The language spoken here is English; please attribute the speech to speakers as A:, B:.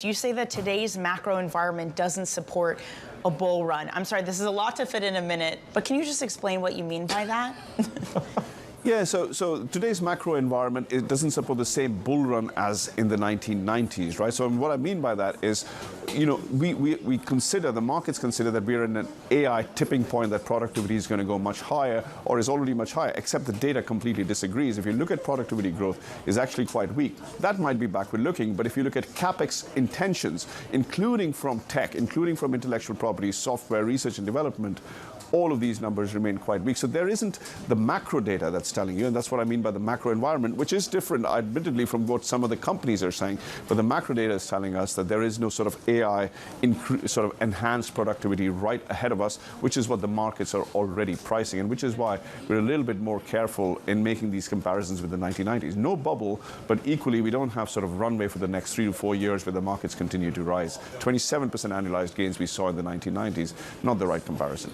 A: You say that today's macro environment doesn't support a bull run. I'm sorry, this is a lot to fit in a minute, but can you just explain what you mean by that?
B: Yeah, so today's macro environment, it doesn't support the same bull run as in the 1990s, right? So what I mean by that is, we consider, the markets consider that we're in an AI tipping point, that productivity is going to go much higher or is already much higher, except the data completely disagrees. If you look at productivity growth, is actually quite weak. That might be backward looking, but if you look at CapEx intentions, including from tech, including from intellectual property, software, research and development, all of these numbers remain quite weak. So there isn't the macro data that's telling you, and that's what I mean by the macro environment, which is different, admittedly, from what some of the companies are saying. But the macro data is telling us that there is no sort of AI sort of enhanced productivity right ahead of us, which is what the markets are already pricing, and which is why we're a little bit more careful in making these comparisons with the 1990s. No bubble, but equally we don't have sort of runway for the next 3 to 4 years where the markets continue to rise. 27% annualized gains we saw in the 1990s, not the right comparison.